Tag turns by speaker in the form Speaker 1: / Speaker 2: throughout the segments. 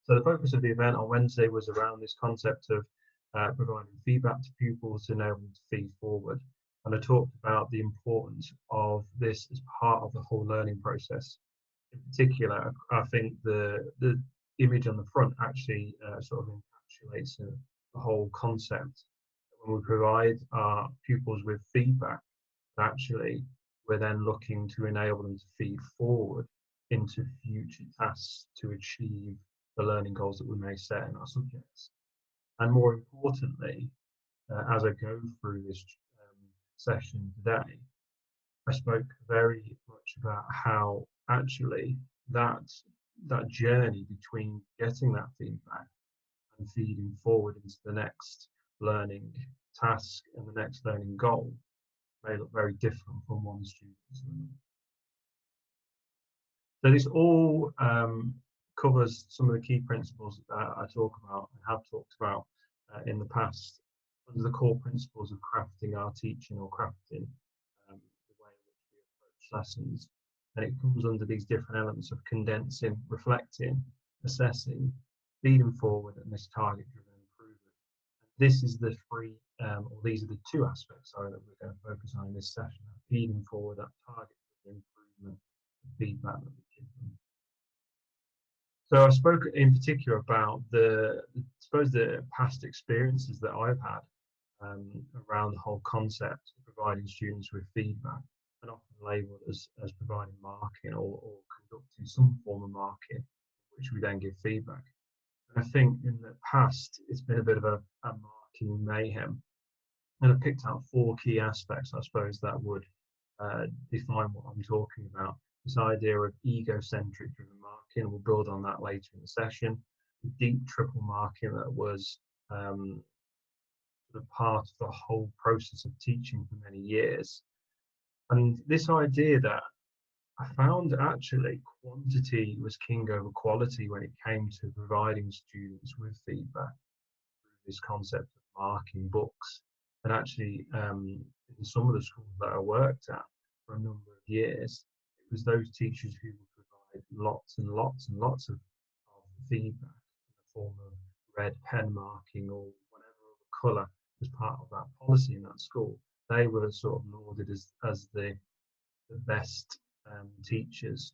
Speaker 1: So the focus of the event on Wednesday was around this concept of providing feedback to pupils to enable them to feed forward. And I talked about the importance of this as part of the whole learning process. In particular, I think the image on the front actually sort of encapsulates the whole concept. When we provide our pupils with feedback, actually we're then looking to enable them to feed forward into future tasks to achieve the learning goals that we may set in our subjects. And more importantly, as I go through this session today, I spoke very much about how actually that journey between getting that feedback and feeding forward into the next learning task and the next learning goal may look very different from one student to another. So this all covers some of the key principles that I talk about and have talked about in the past under the core principles of crafting our teaching or crafting the way in which we approach lessons. And it comes under these different elements of condensing, reflecting, assessing, feeding forward, and this target-driven improvement. And this is the three, or these are the two aspects, sorry, that we're going to focus on in this session: feeding forward, that target-driven improvement, and feedback that we give them. So I spoke in particular about the past experiences that I've had around the whole concept of providing students with feedback, and often labelled as providing marking or conducting some form of marking, which we then give feedback. And I think in the past it's been a bit of a marking mayhem, and I picked out 4 key aspects, I suppose, that would define what I'm talking about. This idea of egocentric driven marking, we'll build on that later in the session. The deep triple marking that was sort of part of the whole process of teaching for many years. And this idea that I found actually quantity was king over quality when it came to providing students with feedback through this concept of marking books. And actually, in some of the schools that I worked at for a number of years, it was those teachers who would provide lots and lots and lots of feedback in the form of red pen marking or whatever other colour as part of that policy in that school. They were sort of lauded as the best teachers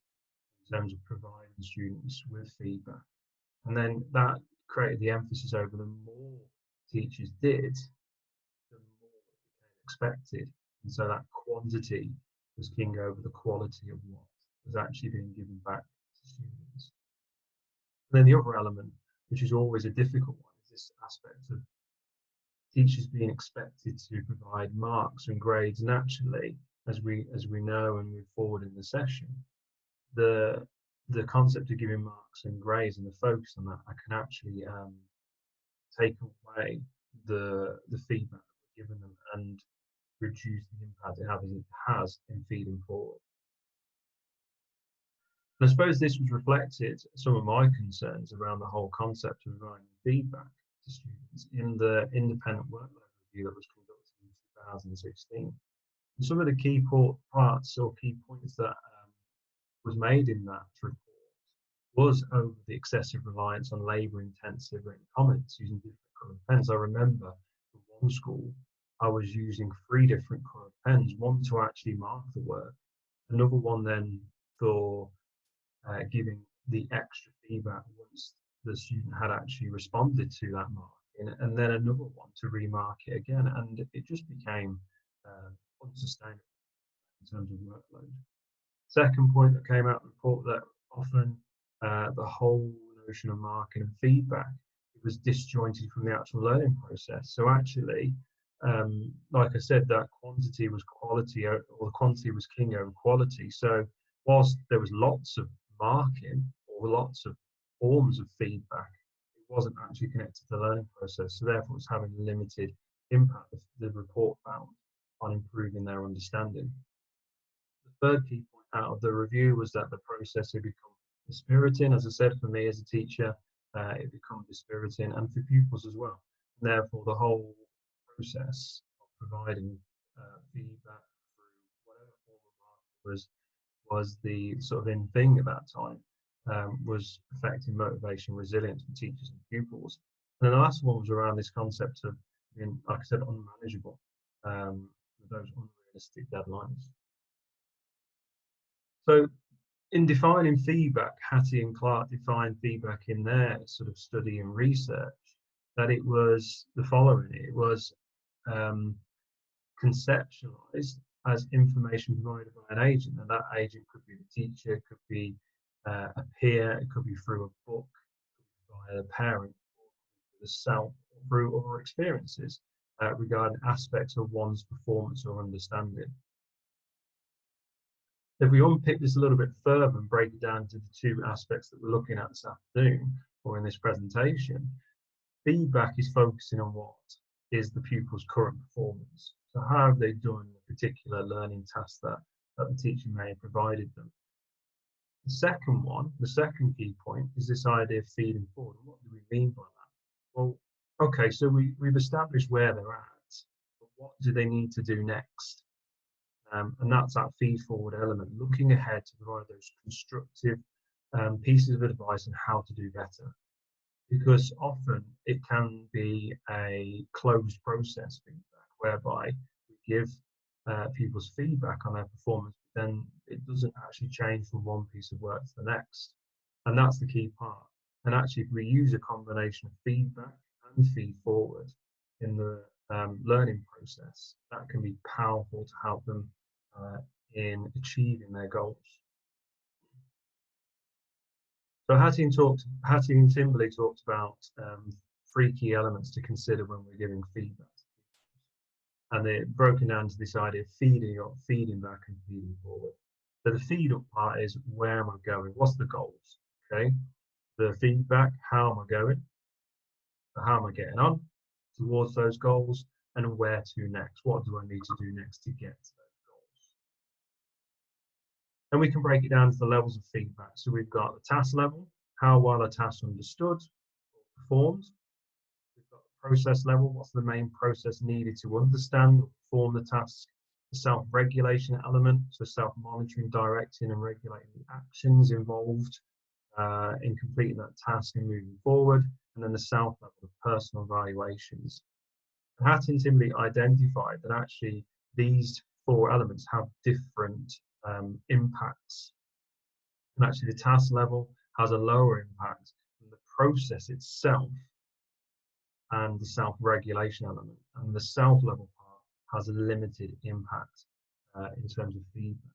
Speaker 1: in terms of providing students with feedback. And then that created the emphasis over the more teachers did, the more it became expected. And so that quantity was king over the quality of what was actually being given back to students. And then the other element, which is always a difficult one, is this aspect of teachers being expected to provide marks and grades naturally, as we know and move forward in the session. The concept of giving marks and grades and the focus on that, I can actually take away the feedback that we're giving them and reduce the impact it has in feeding forward. And I suppose this was reflected some of my concerns around the whole concept of providing feedback to students in the independent workload review that was conducted in 2016. And some of the key parts or key points that was made in that report was over the excessive reliance on labour-intensive written comments using different coloured pens. I remember for one school, I was using 3 different coloured pens, one to actually mark the work, another one then for giving the extra feedback once the student had actually responded to that marking, and then another one to remark it again, and it just became unsustainable in terms of workload. Second point that came out of the report, that often the whole notion of marking and feedback, it was disjointed from the actual learning process. So actually, like I said, that quantity was quality, or the quantity was king over quality. So whilst there was lots of marking or lots of forms of feedback, it wasn't actually connected to the learning process. So therefore, it's having limited impact, the report found, on improving their understanding. The third key point out of the review was that the process had become dispiriting. As I said, for me as a teacher, it became dispiriting, and for pupils as well. And therefore, the whole process of providing feedback through whatever form of mark was the sort of in thing at that time. was affecting motivation, resilience for teachers and pupils. And then the last one was around this concept of being, like I said, unmanageable, with those unrealistic deadlines. So in defining feedback, Hattie and Clark defined feedback in their sort of study and research that it was the following. It was conceptualized as information provided by an agent, and that agent could be the teacher, it could be a peer, it could be through a book, by a parent, the self, through other experiences regarding aspects of one's performance or understanding. If we unpick this a little bit further and break it down to the two aspects that we're looking at this afternoon or in this presentation, feedback is focusing on what is the pupil's current performance. So how have they done the particular learning task that the teacher may have provided them? The second one, the second key point, is this idea of feeding forward. What do we mean by that? Well, okay, so we've established where they're at, but what do they need to do next? And that's that feed-forward element, looking ahead to provide those constructive pieces of advice on how to do better. Because often it can be a closed process feedback, whereby we give people's feedback on their performance, but then it doesn't actually change from one piece of work to the next. And that's the key part. And actually, if we use a combination of feedback and feed forward in the learning process, that can be powerful to help them in achieving their goals. So Hattie and Timberley talked about 3 key elements to consider when we're giving feedback. And they're broken down to this idea of feeding back and feeding forward. So the feed up part is, where am I going? What's the goals? Okay. The feedback, how am I going? So how am I getting on towards those goals? And where to next? What do I need to do next to get to those goals? And we can break it down to the levels of feedback. So we've got the task level, how well a task understood or performed. We've got the process level, what's the main process needed to understand or perform the task. The self-regulation element, so self-monitoring, directing and regulating the actions involved in completing that task and moving forward. And then the self level of personal evaluations. And Hattie and Timberley identified that actually these 4 elements have different impacts. And actually the task level has a lower impact than the process itself and the self-regulation element. And the self-level part has a limited impact in terms of feedback.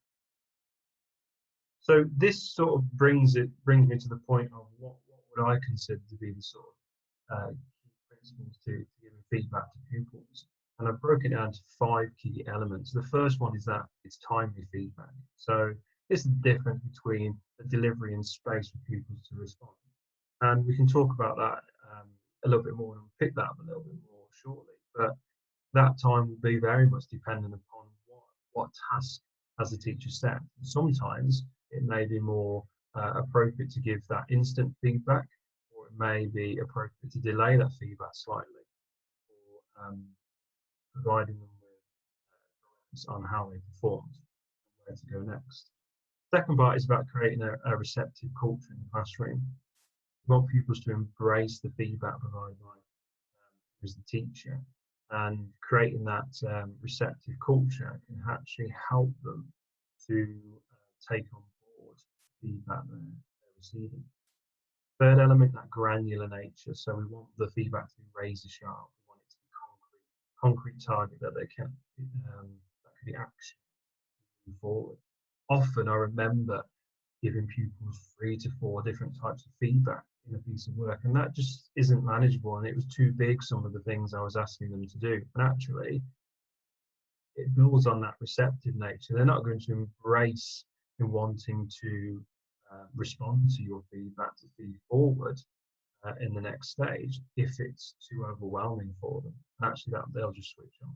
Speaker 1: So this sort of brings me to the point of what would I consider to be the sort of key principles to giving feedback to pupils. And I've broken it down to 5 key elements. The first one is that it's timely feedback. So this is the difference between the delivery and space for pupils to respond. And we can talk about that a little bit more and pick that up a little bit more shortly. But that time will be very much dependent upon what task has the teacher set. Sometimes it may be more appropriate to give that instant feedback, or it may be appropriate to delay that feedback slightly, or providing them with guidance on how they performed and where to go next. Second part is about creating a receptive culture in the classroom. We want pupils to embrace the feedback provided by as the teacher, and creating that receptive culture can actually help them to take on board the feedback they're receiving. Third element, that granular nature. So we want the feedback to be razor sharp. We want it to be concrete target that they can that can be action moving forward. Often I remember giving pupils 3 to 4 different types of feedback in a piece of work, and that just isn't manageable, and it was too big, some of the things I was asking them to do. And actually it builds on that receptive nature. They're not going to embrace in wanting to respond to your feedback, to feed forward in the next stage if it's too overwhelming for them. And actually that they'll just switch on.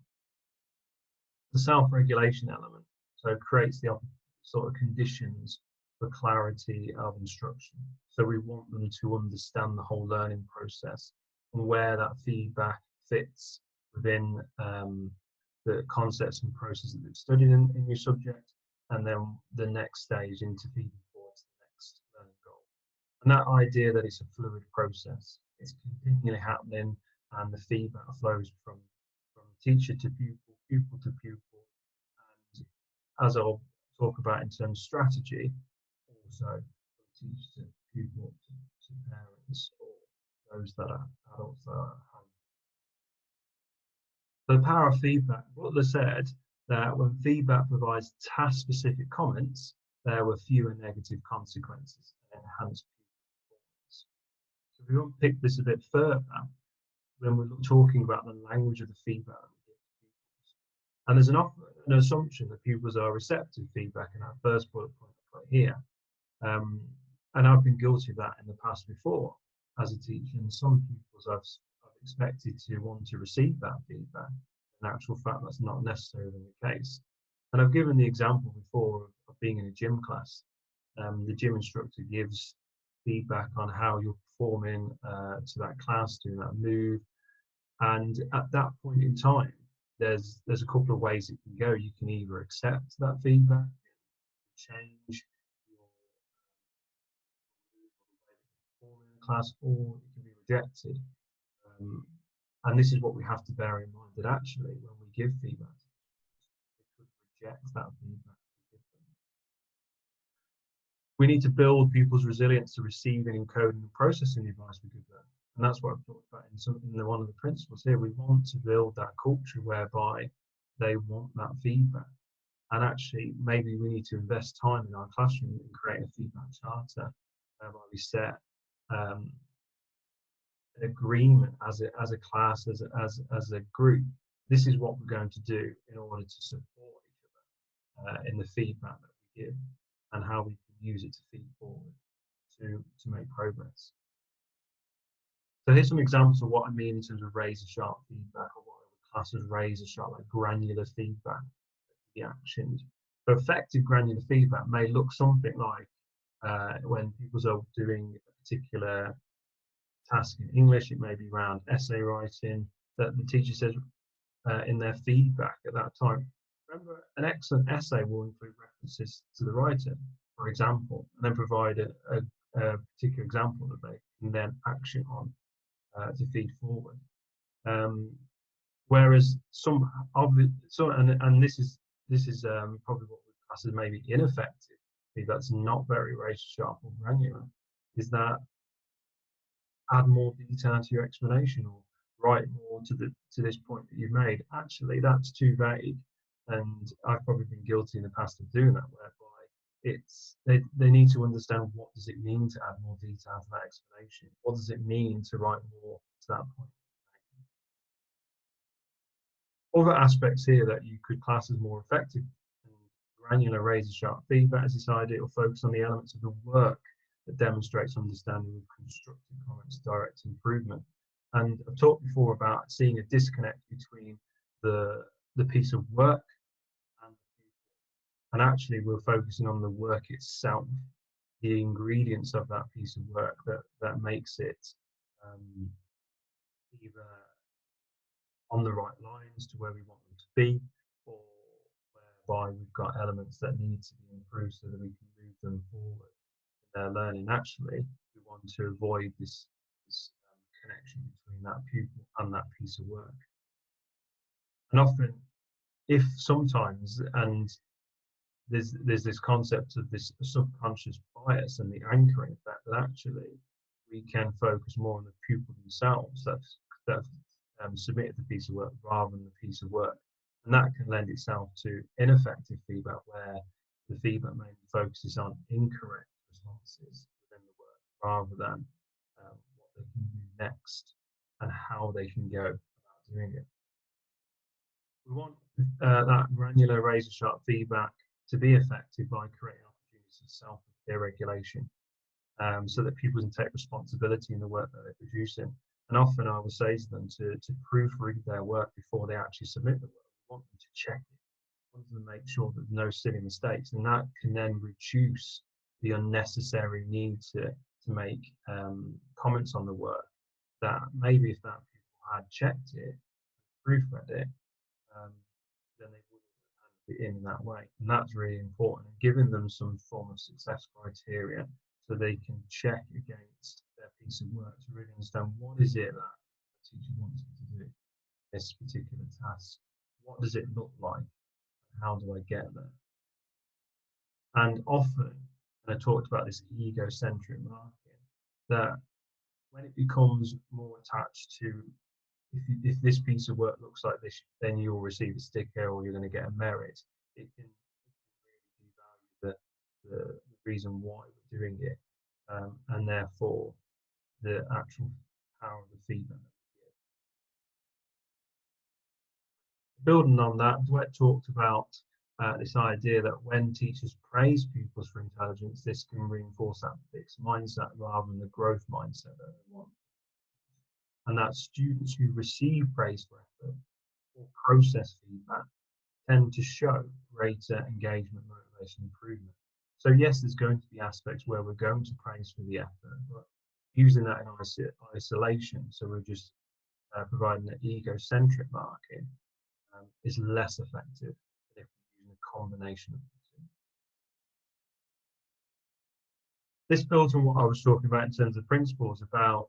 Speaker 1: The self-regulation element, so it creates the sort of conditions for clarity of instruction. So we want them to understand the whole learning process and where that feedback fits within the concepts and processes that they've studied in your subject, and then the next stage into feeding forward to the next learning goal. And that idea that it's a fluid process, it's continually happening, and the feedback flows from teacher to pupil, pupil to pupil, and as I'll talk about in terms of strategy, also from teacher to pupil to parents or those that are adults that are at home. The power of feedback. Butler said that when feedback provides task-specific comments, there were fewer negative consequences and enhanced pupil performance. So if we unpick this a bit further, when we're talking about the language of the feedback that we give to pupils, and there's an assumption that pupils are receptive to feedback in our first bullet point I put here. And I've been guilty of that in the past before as a teacher, and some pupils I've expected to want to receive that feedback. In actual fact, that's not necessarily the case. And I've given the example before of being in a gym class. The gym instructor gives feedback on how you're performing to that class, doing that move. And at that point in time, there's a couple of ways it can go. You can either accept that feedback, change your perform in the class, or it can be rejected. And this is what we have to bear in mind, that actually when we give feedback, we could reject that feedback we give them. We need to build people's resilience to receiving, encoding, and processing the advice we give them. And that's what I've talked about in one of the principles here. We want to build that culture whereby they want that feedback. And actually, maybe we need to invest time in our classroom and create a feedback charter whereby we set an agreement as a class, as a group. This is what we're going to do in order to support each other in the feedback that we give, and how we can use it to feed forward to make progress. So here's some examples of what I mean in terms of razor sharp feedback, or what I would class as razor sharp, like granular feedback, the actions. So effective granular feedback may look something like when pupils are doing a particular task in English, it may be around essay writing, that the teacher says in their feedback at that time, remember, an excellent essay will include references to the writer, for example, and then provide a particular example that they can then action on to feed forward. Whereas some of it, and this is probably what we class as maybe ineffective, that's not very razor sharp or granular, is that add more detail to your explanation, or write more to this point that you've made. Actually, that's too vague, and I've probably been guilty in the past of doing that, whereby they need to understand, what does it mean to add more detail to that explanation? What does it mean to write more to that point? Other aspects here that you could class as more effective and granular razor sharp feedback is this idea of focus on the elements of the work that demonstrates understanding of constructive comments, direct improvement. And I've talked before about seeing a disconnect between the piece of work and the people. And actually, we're focusing on the work itself, the ingredients of that piece of work that makes it either on the right lines to where we want them to be, or whereby we've got elements that need to be improved so that we can move them forward in their learning. Actually, we want to avoid this connection between that pupil and that piece of work. And often, if sometimes, and there's this concept of this subconscious bias and the anchoring effect, that actually we can focus more on the pupil themselves that submitted the piece of work rather than the piece of work. And that can lend itself to ineffective feedback, where the feedback mainly focuses on incorrect responses within the work rather than what they can do next and how they can go about doing it. We want that granular razor sharp feedback to be effective by creating opportunities for self-regulation, so that people can take responsibility in the work that they're producing. And often I will say to them to proofread their work before they actually submit the work. We want them to check it. We want them to make sure that there's no silly mistakes, and that can then reduce the unnecessary need to make comments on the work, that maybe if that people had checked it, proofread it, then they wouldn't have handed it in that way. And that's really important, and giving them some form of success criteria so they can check against their piece of work to really understand what is it that the teacher wants me to do this particular task. What does it look like? How do I get there? And often, and I talked about this ego-centric marking, that when it becomes more attached to if this piece of work looks like this, then you'll receive a sticker or you're going to get a merit. It can really devalue the reason why we're doing it, and therefore the actual power of the feedback. Building on that, Dweck talked about this idea that when teachers praise pupils for intelligence, this can reinforce that fixed mindset rather than the growth mindset that they want. And that students who receive praise for effort or process feedback tend to show greater engagement, motivation, improvement. So yes, there's going to be aspects where we're going to praise for the effort, but using that in isolation, so we're just providing an egocentric marking, is less effective than if we're using a combination of the two. This builds on what I was talking about in terms of principles about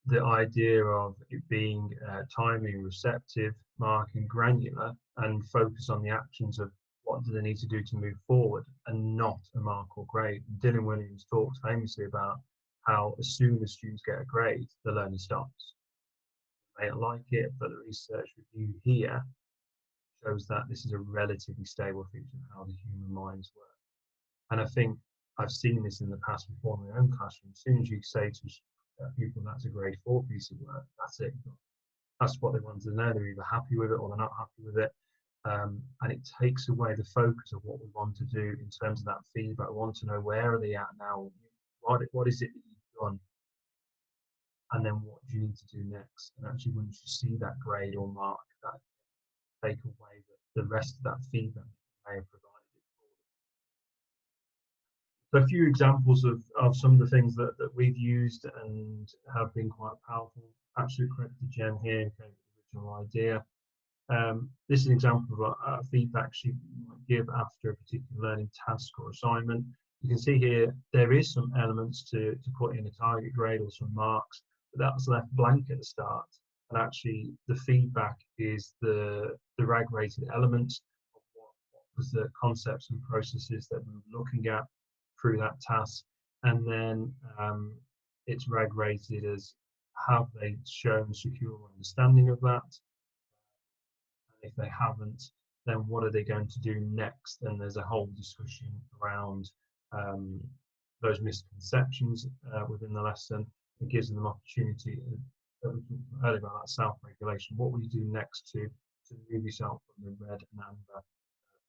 Speaker 1: the idea of it being timing, receptive, marking, granular, and focus on the actions of what do they need to do to move forward and not a mark or grade. And Dylan Williams talks famously about how as soon as students get a grade, the learning stops. They don't like it, but the research review here shows that this is a relatively stable feature of how the human minds work. And I think I've seen this in the past before in my own classroom. As soon as you say to people that's a grade 4 piece of work, that's it. That's what they want to know. They're either happy with it or they're not happy with it. And it takes away the focus of what we want to do in terms of that feedback. We want to know where are they at now? What is it that you've done? And then what do you need to do next? And actually, once you see that grade or mark, that take away the rest of that feedback you may have provided it for. So a few examples of some of the things that we've used and have been quite powerful. Absolute credit to Jen here, who came with the original idea. This is an example of a feedback sheet that you might give after a particular learning task or assignment. You can see here there is some elements to put in a target grade or some marks, but that's left blank at the start. And actually the feedback is the RAG rated elements of what was the concepts and processes that we were looking at through that task. And then it's RAG rated as have they shown secure understanding of that? If they haven't, then what are they going to do next? And there's a whole discussion around those misconceptions within the lesson. It gives them an opportunity that we talked earlier about that self-regulation. What will you do next to move yourself from the red and amber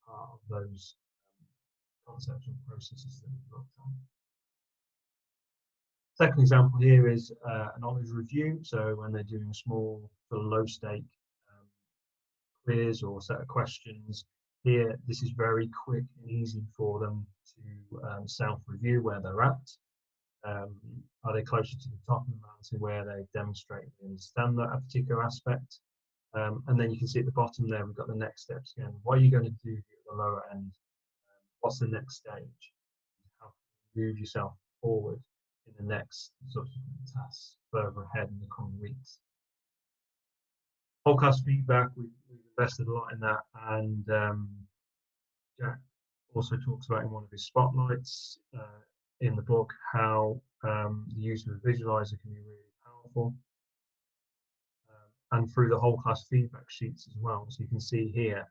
Speaker 1: part of those conceptual processes that we've looked at? Second example here is a knowledge review. So when they're doing a small sort of low stake quiz or set of questions, here this is very quick and easy for them to self-review where they're at. Are they closer to the top of the mountain where they demonstrate they understand that particular aspect? And then you can see at the bottom there we've got the next steps again. What are you going to do at the lower end? What's the next stage? How can you move yourself forward in the next subsequent tasks further ahead in the coming weeks? Whole class feedback, we've invested a lot in that, and Jack also talks about in one of his spotlights in the book how the use of a visualizer can be really powerful, and through the whole class feedback sheets as well. So you can see here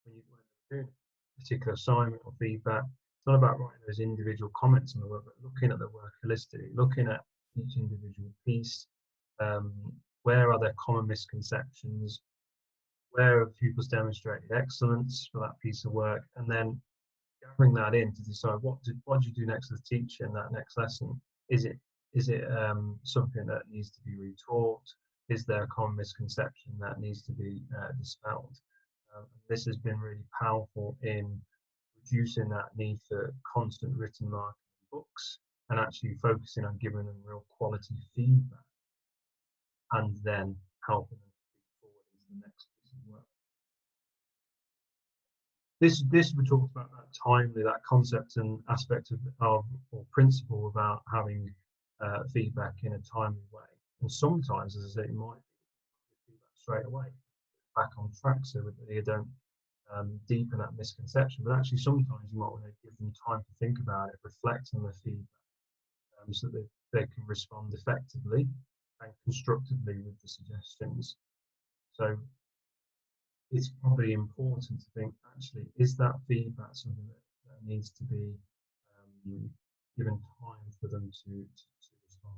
Speaker 1: when you're doing a particular assignment or feedback, it's not about writing those individual comments on the work, but looking at the work holistically, looking at each individual piece. Where are there common misconceptions? Where have pupils demonstrated excellence for that piece of work? And then gathering that in to decide what do you do next as a teacher in that next lesson? Is it something that needs to be retaught? Is there a common misconception that needs to be dispelled? This has been really powerful in reducing that need for constant written marking in books and actually focusing on giving them real quality feedback and then helping them to move forward into the next piece of work. This we talked about that timely, that concept and aspect of or principle about having feedback in a timely way. And sometimes, as I say, it might be feedback straight away, back on track, so that they don't deepen that misconception. But actually, sometimes you might want to give them time to think about it, reflect on the feedback, so that they can respond effectively and constructively with the suggestions. So it's probably important to think, actually, is that feedback something that needs to be given time for them to respond?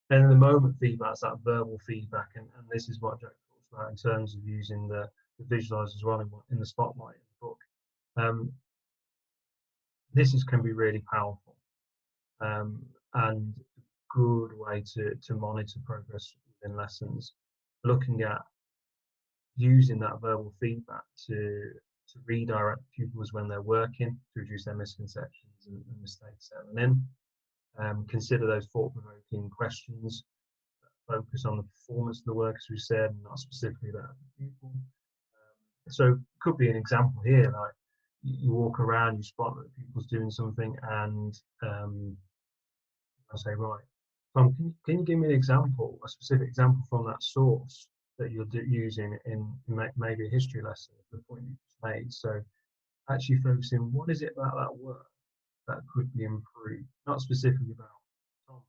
Speaker 1: Then in the moment feedback is that verbal feedback, and this is what Jack talks about in terms of using the visualize as well in the spotlight in the book. This can be really powerful and a good way to monitor progress within lessons, looking at using that verbal feedback to redirect pupils when they're working, to reduce their misconceptions and mistakes settling in. Consider those thought-provoking questions that focus on the performance of the work, as we said, and not specifically that of the pupil. So it could be an example here, like you walk around, you spot that the pupil's doing something, and I say, right, Tom, can you give me an example, a specific example from that source that you're using in maybe a history lesson, the point you just made? So actually focusing, what is it about that work that could be improved? Not specifically about, Tom,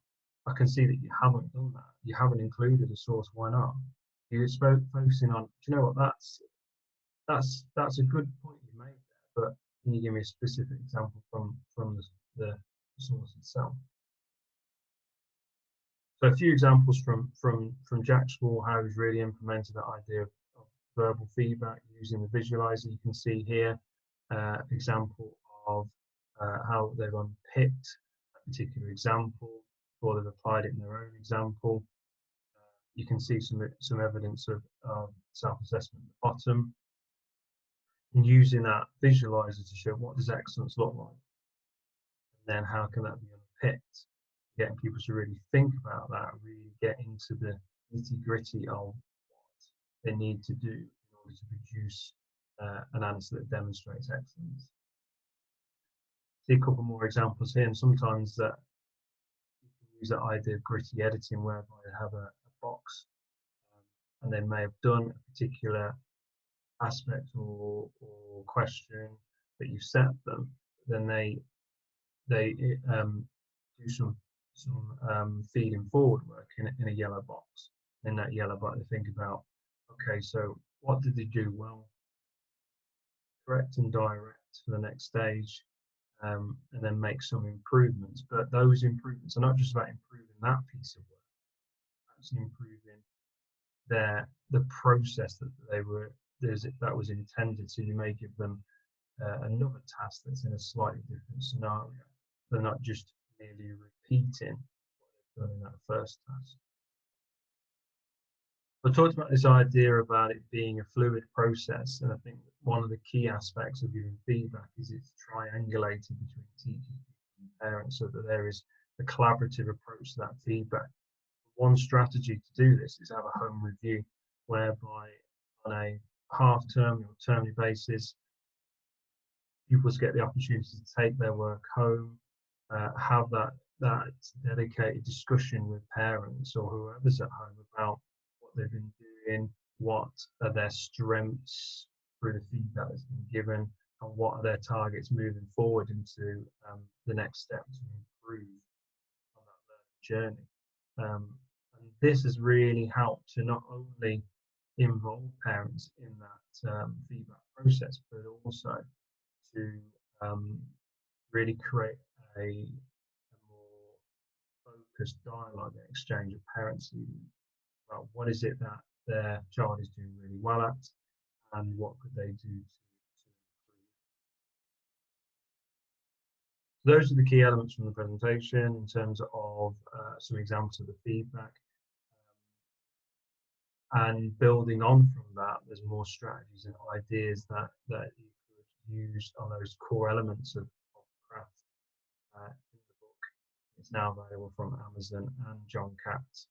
Speaker 1: I can see that you haven't done that. You haven't included a source. Why not? You're focusing on, do you know what, that's a good point you made there, but can you give me a specific example from the source itself? So a few examples from Jack's school, how he's really implemented that idea of verbal feedback using the visualizer. You can see here example of how they've unpicked a particular example before they've applied it in their own example. You can see some evidence of self-assessment at the bottom, and using that visualizer to show what does excellence look like, and then how can that be unpicked, getting people to really think about that, really get into the nitty-gritty of what they need to do in order to produce an answer that demonstrates excellence. See a couple more examples here, and sometimes that you can use that idea of gritty editing, whereby they have a box and they may have done a particular aspect or question that you set them, then they do some feeding forward work in a yellow box. In that yellow box, they think about, okay, so what did they do well, correct and direct for the next stage, and then make some improvements. But those improvements are not just about improving that piece of work, actually improving the process that was intended. So you may give them another task that's in a slightly different scenario. They're not just merely repeating what they've done in that first task. I talked about this idea about it being a fluid process, and I think one of the key aspects of giving feedback is it's triangulated between teachers and parents, so that there is a collaborative approach to that feedback. One strategy to do this is have a home review, whereby on a half-term or termly basis, pupils get the opportunity to take their work home, have that dedicated discussion with parents or whoever's at home about what they've been doing, what are their strengths through the feedback that's been given, and what are their targets moving forward into the next step to improve on that learning journey. And this has really helped to not only involve parents in that feedback process, but also to really create a more focused dialogue and exchange of parents about what is it that their child is doing really well at, and what could they do to improve. So those are the key elements from the presentation in terms of some examples of the feedback. And building on from that, there's more strategies and ideas that you could use on those core elements of craft in the book. It's now available from Amazon and John Katz.